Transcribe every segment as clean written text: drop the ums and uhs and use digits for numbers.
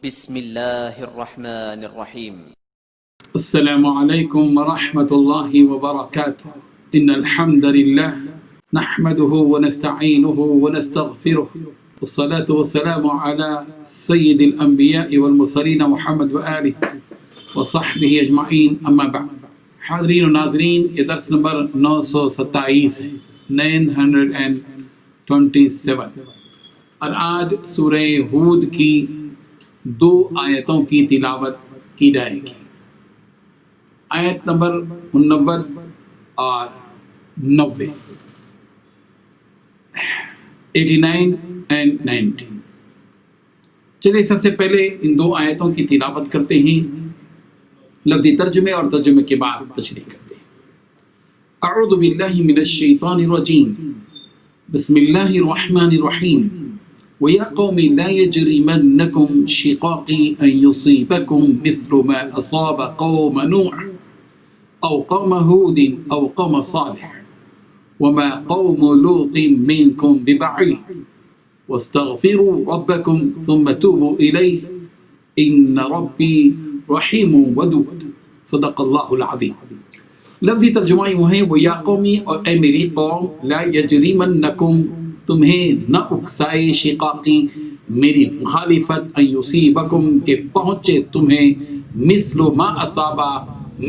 بسم الله الرحمن الرحيم. السلام عليكم ورحمة الله وبركاته. إن الحمد لله نحمده ونستعينه ونستغفره، والصلاة والسلام على سيد الأنبياء والمرسلين محمد وآله وصحبه أجمعين، أما بعد. حاضرین و ناظرین، یہ درس نمبر 927 ہے، 927، اور آج سورہ ہود کی 2 آیتوں کی تلاوت کی جائے گی، آیت نمبر 89 اور 90، 89 and 90۔ چلیے سب سے پہلے ان 2 آیتوں کی تلاوت کرتے ہیں، لفظی ترجمے اور ترجمے کے بعد تشریح کرتے ہیں۔ اعوذ باللہ من الشیطان الرجیم، بسم اللہ الرحمن الرحیم۔ وَيَا قَوْمِ لَا يَجْرِمَنَّكُمْ شِقَاقِي أَن يُصِيبَكُمْ مِثْلُ مَا أَصَابَ قَوْمَ نُوحٍ أَوْ قَوْمَ هُودٍ أَوْ قَوْمَ صَالِحٍ وَمَا قَوْمُ لُوطٍ مِّنكُمْ بِبَعِيدٍ وَاسْتَغْفِرُوا رَبَّكُمْ ثُمَّ تُوبُوا إِلَيْهِ إِنَّ رَبِّي رحیم ودود۔ صدق اللہ العظیم۔ لفظی ترجمہ یوں ہے، وہ یا قومی، اور اے میری قوم، لا یجرمنکم، تمہیں نہ اکسائے، شقاقی، میری مخالفت، ان یصیبکم، کہ پہنچے تمہیں، مثل ما اصابا،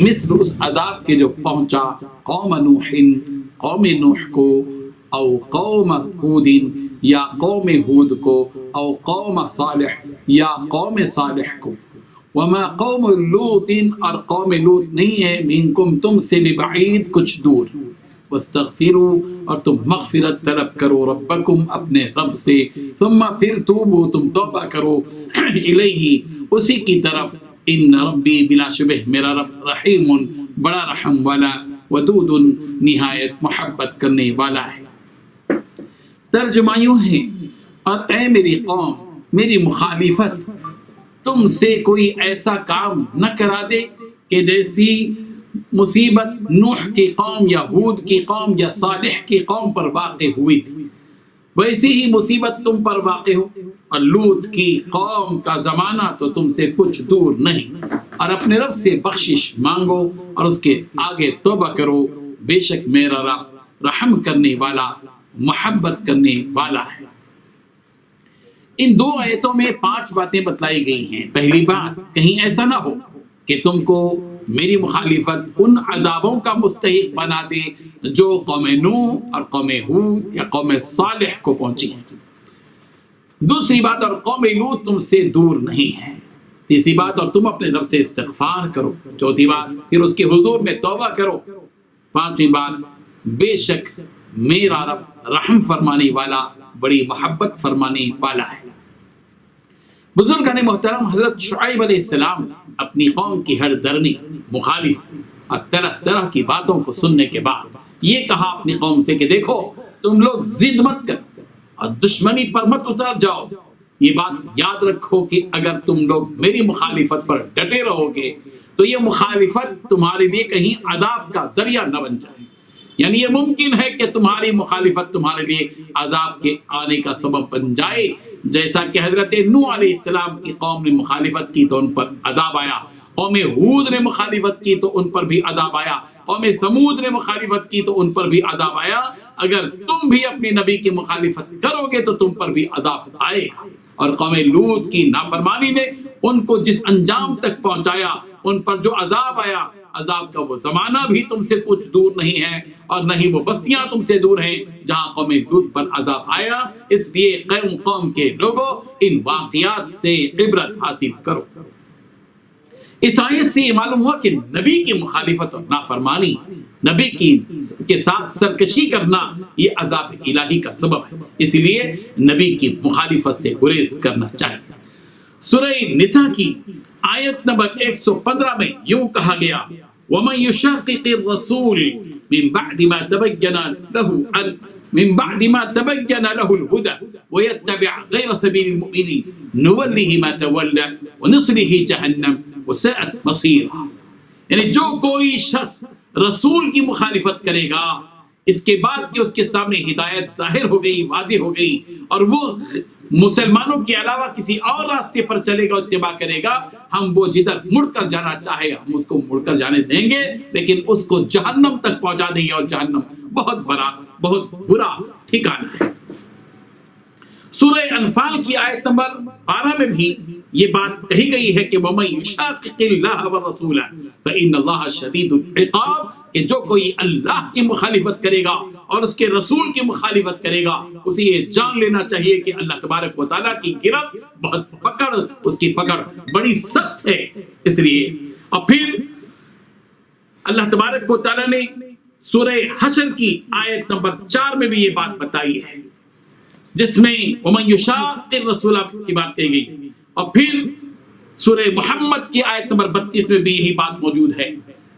مثل اس عذاب کے جو پہنچا، قوم نوح، قوم نوح کو، او قوم ہود، یا قوم ہود کو، او قوم صالح، یا قوم صالح کو، وما قوم لوط، اور قوم لوط نہیں ہے، منکم، تم سے، ببعید، کچھ دور، واستغفروا، اور تم مغفرت طلب کرو، ربکم، اپنے رب سے، ثم پھر توبو، تم توبہ کرو، الیہ، اسی کی طرف، ان ربی، بلا شبہ میرا رب، رحیم، بڑا رحم والا، ودود، نہایت محبت کرنے والا ہے۔ ترجمہ یوں ہے، اور اے میری قوم، میری مخالفت تم سے کوئی ایسا کام نہ کرا دے کہ جیسی مصیبت نوح کی قوم یا ہود کی قوم یا صالح کی قوم پر واقع ہوئی تھی، ویسی ہی مصیبت تم پر واقع ہو، اور لوط کی قوم کا زمانہ تو تم سے کچھ دور نہیں، اور اپنے رب سے بخشش مانگو اور اس کے آگے توبہ کرو، بے شک میرا رب رحم کرنے والا، محبت کرنے والا ہے۔ ان 2 آیتوں میں 5 باتیں بتلائی گئی ہیں۔ پہلی بات، کہیں ایسا نہ ہو کہ تم کو میری مخالفت ان عذابوں کا مستحق بنا دے جو قوم نوح اور قوم ہود یا قوم صالح کو پہنچی ہیں۔ دوسری بات، اور قوم لوط تم سے دور نہیں ہے۔ تیسری بات، اور تم اپنے رب سے استغفار کرو۔ چوتھی بات، پھر اس کے حضور میں توبہ کرو۔ پانچویں بات، بے شک میرا رب رحم فرمانے والا، بڑی محبت فرمانے والا ہے۔ بزرگان محترم، حضرت شعیب علیہ السلام نے اپنی قوم کی ہر درنی، مخالف اور طرح طرح کی باتوں کو سننے کے بعد یہ کہا اپنی قوم سے کہ دیکھو، تم لوگ ضد مت کرو اور دشمنی پر مت اتر جاؤ۔ یہ بات یاد رکھو کہ اگر تم لوگ میری مخالفت پر ڈٹے رہو گے تو یہ مخالفت تمہارے لیے کہیں عذاب کا ذریعہ نہ بن جائے، یعنی یہ ممکن ہے کہ تمہاری مخالفت تمہارے لیے عذاب کے آنے کا سبب بن جائے، جیسا کہ حضرت نوح علیہ السلام کی قوم نے مخالفت کی تو ان پر عذاب آیا، قوم ہود نے مخالفت کی تو ان پر بھی عذاب آیا، قوم ثمود نے مخالفت کی تو ان پر بھی عذاب آیا۔ اگر تم بھی اپنے نبی کی مخالفت کرو گے تو تم پر بھی عذاب آئے گا۔ اور قوم لوط کی نافرمانی نے ان کو جس انجام تک پہنچایا، ان پر جو عذاب آیا، عذاب کا وہ زمانہ بھی تم سے کچھ دور نہیں ہے، اور نہ ہی وہ بستیاں تم سے دور ہیں جہاں قوم لوط پر عذاب آیا۔ اس لیے قوم کے لوگوں، ان واقعات سے عبرت حاصل کرو۔ اس آیت سے یہ معلوم ہوا کہ نبی کی مخالفت اور نافرمانی، نبی کے ساتھ سرکشی کرنا، یہ عذاب الہی کا سبب ہے، اس لیے نبی کی مخالفت سے گریز کرنا چاہیے۔ سورہ نساء کی آیت نمبر 115 میں یوں کہا گیا، وَمَن يُشَاقِقِ الرَّسُولِ مِن بَعْدِ مَا تَبَيَّنَ لَهُ الْهُدَى وَيَتَّبِعْ غَيْرَ سَبِيلِ الْمُؤْمِنِينَ نُوَلِّهِ مَا تَوَلَّى وَنُصْلِهِ جَهَنَّمَ وَسَاءَتْ مَصِيرًا۔ یعنی جو کوئی شخص رسول کی مخالفت کرے گا، اس کے بعد کہ اس کے سامنے ہدایت ظاہر ہو گئی، واضح ہو گئی، اور وہ مسلمانوں کے علاوہ کسی اور راستے پر چلے گا، اتباع کرے گا، ہم وہ جدھر مڑ کر جانا چاہے ہم اس کو مڑ کر جانے دیں گے، لیکن اس کو جہنم تک پہنچا دیں گے، اور جہنم بہت بڑا بہت برا ٹھکانہ ہے۔ سورہ انفال کی آیت نمبر 12 میں بھی یہ بات کہی گئی ہے کہ وَمَن يُشَاقِقِ اللَّهَ وَالرَّسُولَ فَإِنَّ اللَّهَ شَدِيدُ الْعِقَابِ، کہ جو کوئی اللہ کی مخالفت کرے گا اور اس کے رسول کی مخالفت کرے گا، اسے یہ جان لینا چاہیے کہ اللہ تبارک و تعالیٰ کی گرفت بہت پکڑ، اس کی پکڑ بڑی سخت ہے۔ اس لیے اور پھر اللہ تبارک و تعالیٰ نے سورہ حشر کی آیت نمبر 4 میں بھی یہ بات بتائی ہے، جس میں وَمَن يُشَاقِّ الرَّسُولَ کی بات کہی گئی، اور پھر سورہ محمد کی آیت نمبر 32 میں بھی یہی بات موجود ہے۔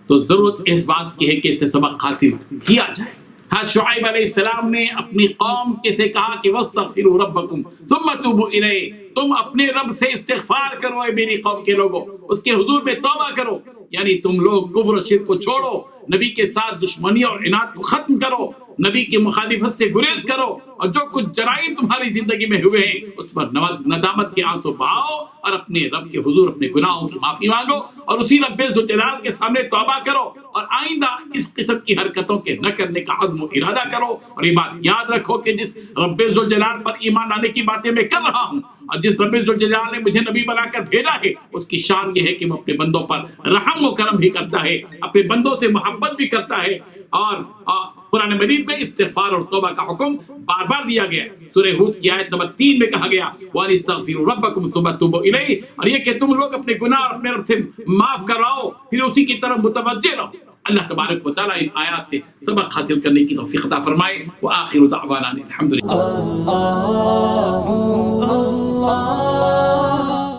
تو ضرورت اس بات کی ہے کہ اس سے سبق حاصل کیا جائے۔ حضرت شعیب علیہ السلام نے اپنی قوم کے سے کہا کہ وَاسْتَغْفِرُوا رَبَّكُمْ ثُمَّ تُوبُوا إِلَيْهِ، تم اپنے رب سے استغفار کرو اے میری قوم کے لوگوں، اس کے حضور میں توبہ کرو، یعنی تم لوگ کفر و شرک کو چھوڑو، نبی کے ساتھ دشمنی اور عناد کو ختم کرو، نبی کی مخالفت سے گریز کرو، اور جو کچھ جرائم تمہاری زندگی میں ہوئے ہیں اس پر ندامت کے آنسو بہاؤ، اور اپنے رب کے حضور اپنے گناہوں کی معافی مانگو، اور اسی رب ذوالجلال کے سامنے توبہ کرو، اور آئندہ اس قسم کی حرکتوں کے نہ کرنے کا عزم و ارادہ کرو۔ اور یہ بات یاد رکھو کہ جس رب ذوالجلال پر ایمان لانے کی باتیں میں کر رہا ہوں، اور جس رب ذوالجلال نے مجھے نبی بنا کر بھیجا ہے، اس کی شان یہ ہے کہ وہ اپنے بندوں پر رحم و کرم بھی کرتا ہے، اپنے بندوں سے محبت بھی کرتا ہے، اور قرآن مجید میں استغفار اور توبہ کا حکم بار بار دیا گیا۔ سورہ ہود کی آیت نمبر 3 میں کہا گیا وَأَنِ اسْتَغْفِرُوا رَبَّكُمْ ثُمَّ تُوبُوا إِلَيْهِ، اور یہ کہ تم لوگ اپنے گناہ اور اپنے رب سے معاف کراؤ، پھر اسی کی طرف متوجہ رہو۔ اللہ تبارک و تعالیٰ ان آیات سے سبق حاصل کرنے کی توفیق عطا فرمائے۔ وآخر دعوانا الحمدللہ۔